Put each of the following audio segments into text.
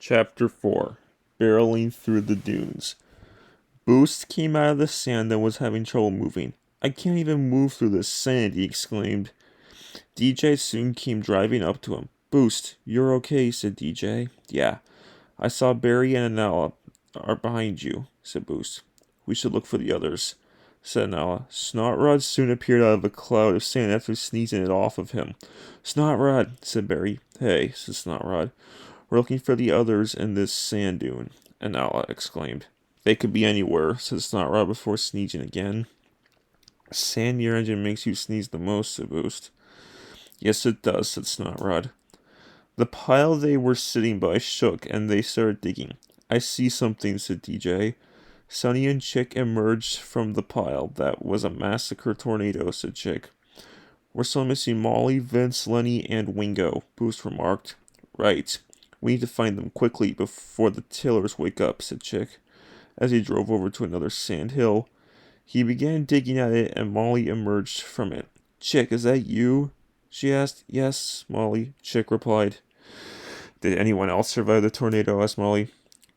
Chapter 4 Barreling Through the Dunes. Boost came out of the sand and was having trouble moving. I can't even move through this sand, he exclaimed. DJ soon came driving up to him. Boost, you're okay, said DJ. Yeah, I saw Barry and Anella are behind you, said Boost. We should look for the others, said Anella. Snotrod soon appeared out of a cloud of sand after sneezing it off of him. Snotrod, said Barry. Hey, said Snotrod. We're looking for the others in this sand dune, Anala exclaimed. They could be anywhere, said Snotrod before sneezing again. Sand near engine makes you sneeze the most, said Boost. Yes, it does, said Snotrod. The pile they were sitting by shook, and they started digging. I see something, said DJ. Sonny and Chick emerged from the pile. That was a massacre tornado, said Chick. We're still missing Molly, Vince, Lenny, and Wingo, Boost remarked. Right. We need to find them quickly before the tailors wake up, said Chick, as he drove over to another sand hill. He began digging at it, and Molly emerged from it. Chick, is that you? She asked. Yes, Molly, Chick replied. Did anyone else survive the tornado? Asked Molly.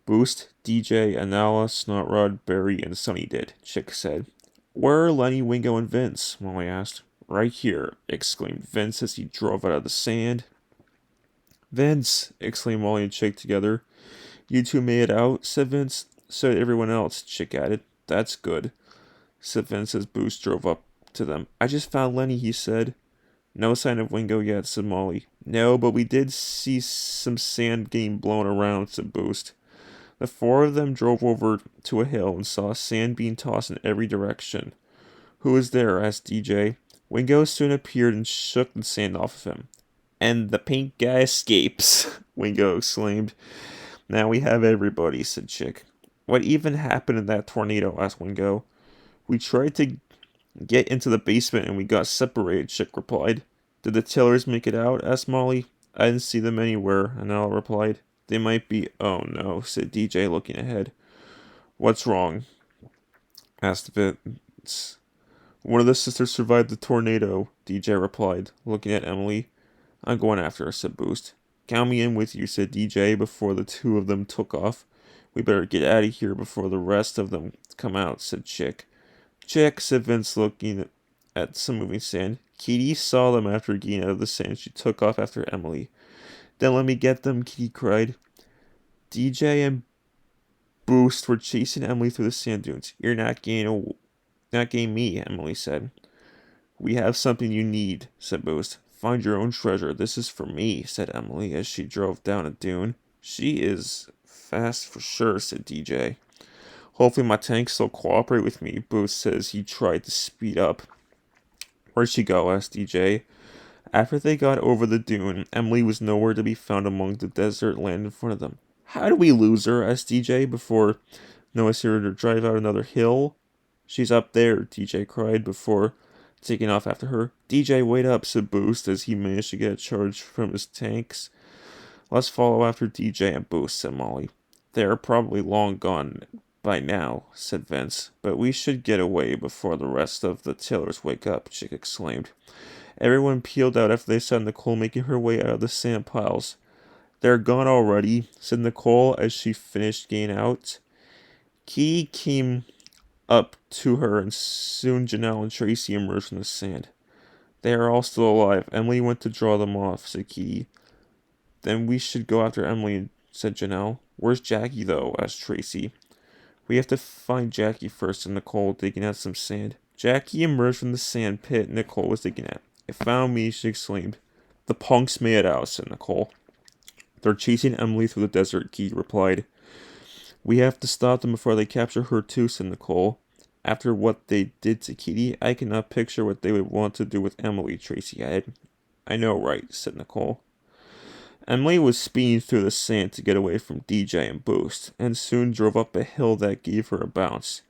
Boost, DJ, Anala, Snotrod, Barry, and Sonny did, Chick said. Where are Lenny, Wingo, and Vince? Molly asked. Right here, exclaimed Vince as he drove out of the sand. Vince, exclaimed Molly and Chick together. You two made it out, said Vince. So did everyone else, Chick added. That's good, said Vince as Boost drove up to them. I just found Lenny, he said. No sign of Wingo yet, said Molly. No, but we did see some sand getting blown around, said Boost. The four of them drove over to a hill and saw sand being tossed in every direction. Who is there? Asked DJ. Wingo soon appeared and shook the sand off of him. And the pink guy escapes, Wingo exclaimed. Now we have everybody, said Chick. What even happened in that tornado? Asked Wingo. We tried to get into the basement and we got separated, Chick replied. Did the tailors make it out? Asked Molly. I didn't see them anywhere, Anala replied. They might be. Oh no, said DJ, looking ahead. What's wrong? Asked Vince. One of the sisters survived the tornado, DJ replied, looking at Emily. I'm going after her, said Boost. Count me in with you, said DJ, before the two of them took off. We better get out of here before the rest of them come out, said Chick. Chick, said Vince, looking at some moving sand. Kitty saw them after getting out of the sand. She took off after Emily. Then let me get them, Kitty cried. DJ and Boost were chasing Emily through the sand dunes. You're not getting me, Emily said. We have something you need, said Boost. Find your own treasure. This is for me, said Emily as she drove down a dune. She is fast for sure, said DJ. Hopefully my tanks will cooperate with me, Boost says he tried to speed up. Where'd she go? Asked DJ. After they got over the dune, Emily was nowhere to be found among the desert land in front of them. How did we lose her? Asked DJ before noticing her drive out another hill. She's up there, DJ cried before taking off after her. DJ, wait up, said Boost as he managed to get a charge from his tanks. Let's follow after DJ and Boost, said Molly. They are probably long gone by now, said Vince, but we should get away before the rest of the tailors wake up, Chick exclaimed. Everyone peeled out after they saw Nicole making her way out of the sand piles. They're gone already, said Nicole as she finished getting out. Key came up to her, and soon Janelle and Tracy emerged from the sand. They are all still alive. Emily went to draw them off, said Kitty. Then we should go after Emily, said Janelle. Where's Jackie, though? Asked Tracy. We have to find Jackie first, said Nicole, digging at some sand. Jackie emerged from the sand pit Nicole was digging at. It found me, she exclaimed. The punks made it out, said Nicole. They're chasing Emily through the desert, Kitty replied. We have to stop them before they capture her too, said Nicole. After what they did to Kitty, I cannot picture what they would want to do with Emily, Tracy added. I know, right, said Nicole. Emily was speeding through the sand to get away from DJ and Boost, and soon drove up a hill that gave her a bounce.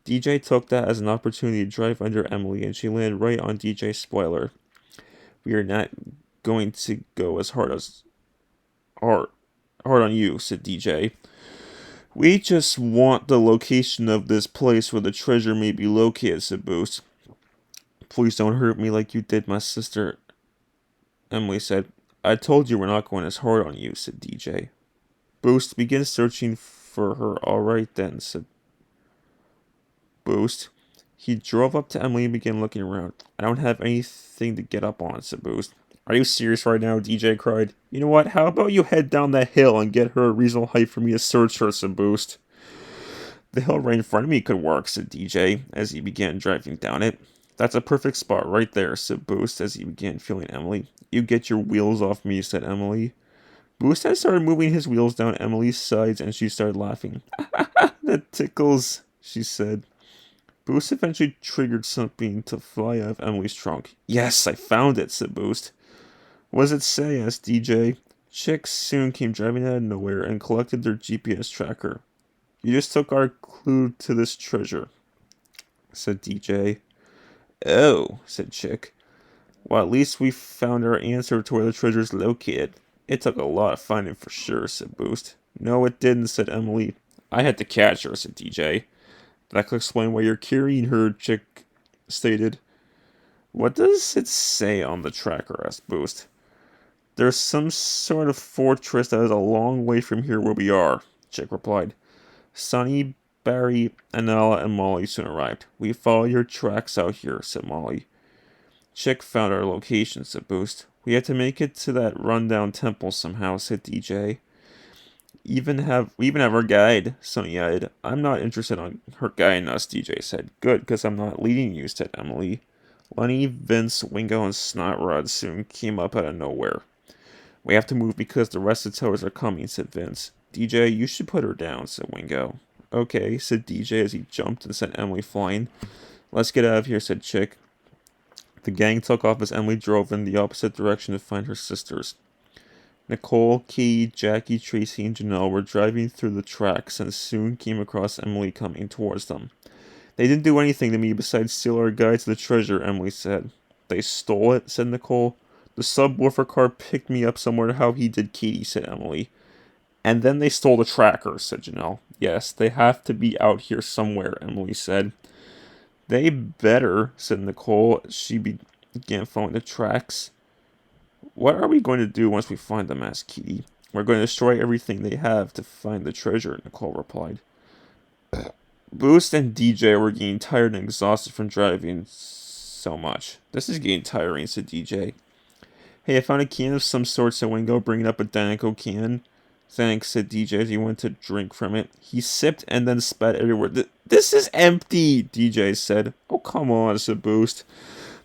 DJ took that as an opportunity to drive under Emily, and she landed right on DJ's spoiler. We are not going to go as hard on you, said DJ. We just want the location of this place where the treasure may be located, said Boost. Please don't hurt me like you did my sister, Emily said. I told you we're not going as hard on you, said DJ. Boost, begin searching for her. Alright then, said Boost. He drove up to Emily and began looking around. I don't have anything to get up on, said Boost. Are you serious right now? DJ cried. You know what? How about you head down that hill and get her a reasonable height for me to search her, said Boost. The hill right in front of me could work, said DJ, as he began driving down it. That's a perfect spot right there, said Boost as he began feeling Emily. You get your wheels off me, said Emily. Boost had started moving his wheels down Emily's sides and she started laughing. That tickles, she said. Boost eventually triggered something to fly out of Emily's trunk. Yes, I found it, said Boost. What does it say? Asked DJ. Chicks soon came driving out of nowhere and collected their GPS tracker. You just took our clue to this treasure, said DJ. Oh, said Chick. Well, at least we found our answer to where the treasure's located. It took a lot of finding for sure, said Boost. No, it didn't, said Emily. I had to catch her, said DJ. That could explain why you're carrying her, Chick stated. What does it say on the tracker? Asked Boost. There's some sort of fortress that is a long way from here where we are, Chick replied. Sonny, Barry, Anala, and Molly soon arrived. We follow your tracks out here, said Molly. Chick found our location, said Boost. We had to make it to that rundown temple somehow, said DJ. We even have our guide, Sonny added. I'm not interested in her guiding us, DJ said. Good, because I'm not leading you, said Emily. Lenny, Vince, Wingo, and Snotrod soon came up out of nowhere. We have to move because the rest of the towers are coming, said Vince. DJ, you should put her down, said Wingo. Okay, said DJ as he jumped and sent Emily flying. Let's get out of here, said Chick. The gang took off as Emily drove in the opposite direction to find her sisters. Nicole, Katie, Jackie, Tracy, and Janelle were driving through the tracks and soon came across Emily coming towards them. They didn't do anything to me besides steal our guide to the treasure, Emily said. They stole it, said Nicole. The subwoofer car picked me up somewhere how he did Katie, said Emily. And then they stole the tracker, said Janelle. Yes, they have to be out here somewhere, Emily said. They better, said Nicole. She began following the tracks. What are we going to do once we find them? Asked Katie. We're going to destroy everything they have to find the treasure, Nicole replied. Boost and DJ were getting tired and exhausted from driving so much. This is getting tiring, said DJ. Hey, I found a can of some sort, said Wingo, bringing up a Danico can. Thanks, said DJ as he went to drink from it. He sipped and then spat everywhere. This is empty, DJ said. Oh, come on, said Boost.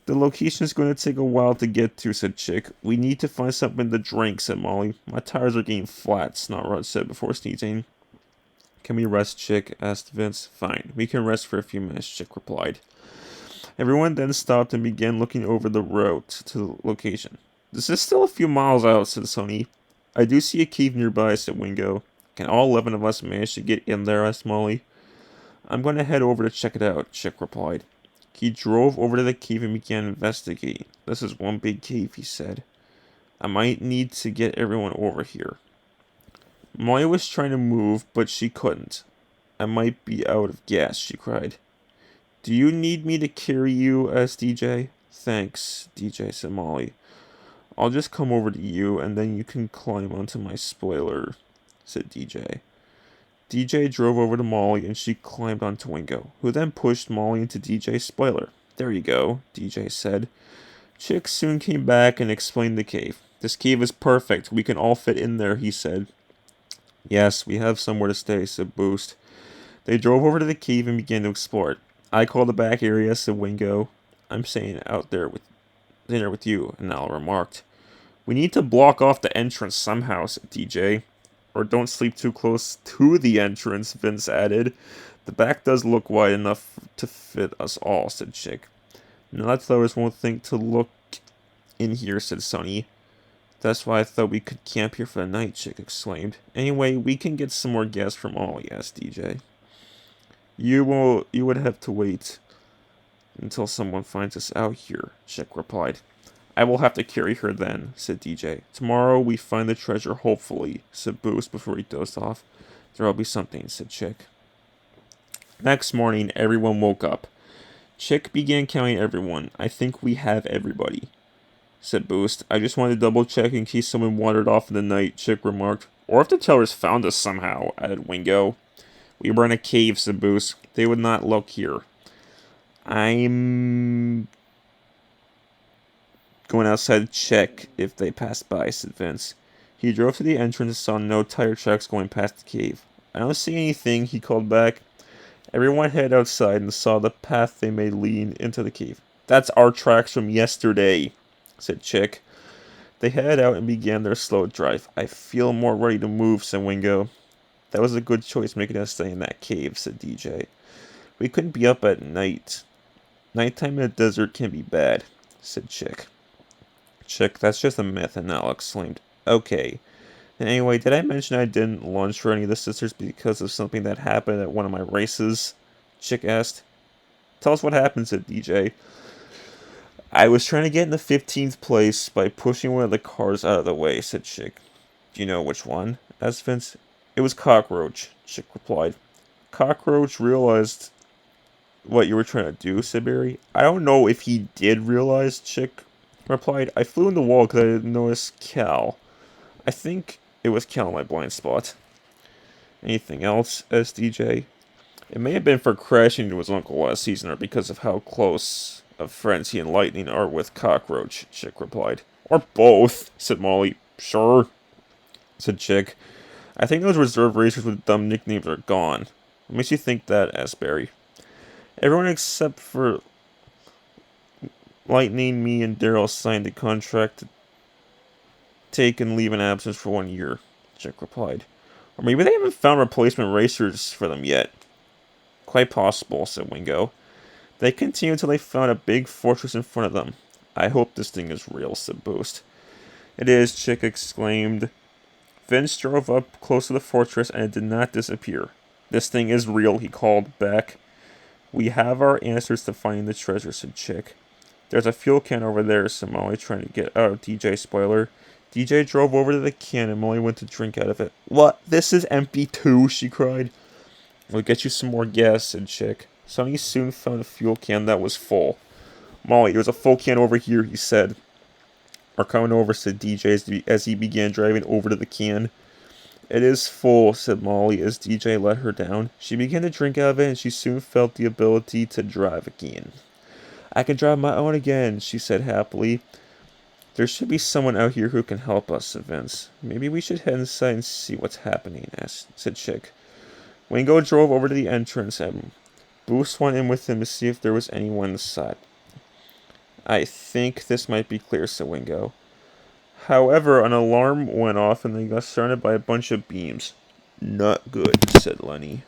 The location is going to take a while to get to, said Chick. We need to find something to drink, said Molly. My tires are getting flat, Snotrod said before sneezing. Can we rest, Chick? Asked Vince. Fine, we can rest for a few minutes, Chick replied. Everyone then stopped and began looking over the road to the location. This is still a few miles out, said Sonny. I do see a cave nearby, said Wingo. Can all 11 of us manage to get in there, asked Molly. I'm going to head over to check it out, Chick replied. He drove over to the cave and began investigating. This is one big cave, he said. I might need to get everyone over here. Molly was trying to move, but she couldn't. I might be out of gas, she cried. Do you need me to carry you? Asked DJ. Thanks, DJ, said Molly. I'll just come over to you, and then you can climb onto my spoiler, said DJ. DJ drove over to Molly, and she climbed onto Wingo, who then pushed Molly into DJ's spoiler. There you go, DJ said. Chick soon came back and explained the cave. This cave is perfect. We can all fit in there, he said. Yes, we have somewhere to stay, said Boost. They drove over to the cave and began to explore it. I call the back area, said Wingo. I'm staying out there with dinner with you, Anal remarked. We need to block off the entrance somehow, said DJ. Or don't sleep too close to the entrance, Vince added. The back does look wide enough to fit us all, said Chick. Night flowers won't think to look in here, said Sonny. That's why I thought we could camp here for the night, Chick exclaimed. Anyway, we can get some more gas from Ollie, asked DJ. You would have to wait until someone finds us out here, Chick replied. I will have to carry her then, said DJ. Tomorrow we find the treasure, hopefully, said Boost before he dozed off. There'll be something, said Chick. Next morning, everyone woke up. Chick began counting everyone. I think we have everybody, said Boost. I just wanted to double check in case someone wandered off in the night, Chick remarked. Or if the tellers found us somehow, added Wingo. We were in a cave, said Boost. They would not look here. I'm going outside to check if they passed by, said Vince. He drove to the entrance and saw no tire tracks going past the cave. I don't see anything, he called back. Everyone headed outside and saw the path they made leading into the cave. That's our tracks from yesterday, said Chick. They headed out and began their slow drive. I feel more ready to move, said Wingo. That was a good choice making us stay in that cave, said DJ. We couldn't be up at night. Nighttime in the desert can be bad, said Chick. Chick, that's just a myth, and Alex exclaimed. Okay. And anyway, did I mention I didn't lunch for any of the sisters because of something that happened at one of my races? Chick asked. Tell us what happened, said DJ. I was trying to get in the 15th place by pushing one of the cars out of the way, said Chick. Do you know which one? Asked Vince. It was Cockroach, Chick replied. Cockroach realized what you were trying to do, said Barry. I don't know if he did realize, Chick replied. I flew in the wall because I didn't notice Cal. I think it was Cal in my blind spot. Anything else? Asked DJ. It may have been for crashing into his uncle last season or because of how close of friends he and Lightning are with Cockroach, Chick replied. Or both, said Molly. Sure, said Chick. I think those reserve racers with dumb nicknames are gone. What makes you think that? Asked Barry. Everyone except for Lightning, me, and Daryl signed a contract to take and leave in absence for 1 year, Chick replied. Or maybe they haven't found replacement racers for them yet. Quite possible, said Wingo. They continued until they found a big fortress in front of them. I hope this thing is real, said Boost. It is, Chick exclaimed. Vince drove up close to the fortress and it did not disappear. This thing is real, he called back. We have our answers to finding the treasure, said Chick. There's a fuel can over there, said Molly, trying to get out of DJ's spoiler. DJ drove over to the can and Molly went to drink out of it. What? This is empty too, she cried. We'll get you some more gas, said Chick. Sonny soon found a fuel can that was full. Molly, there's a full can over here, he said. We're coming over, said DJ as he began driving over to the can. It is full, said Molly as DJ let her down. She began to drink out of it and she soon felt the ability to drive again. I can drive my own again, she said happily. There should be someone out here who can help us, said Vince. Maybe we should head inside and see what's happening, said Chick. Wingo drove over to the entrance and Boost went in with him to see if there was anyone inside. I think this might be clear, said Wingo. However, an alarm went off and they got surrounded by a bunch of beams. Not good, said Lenny.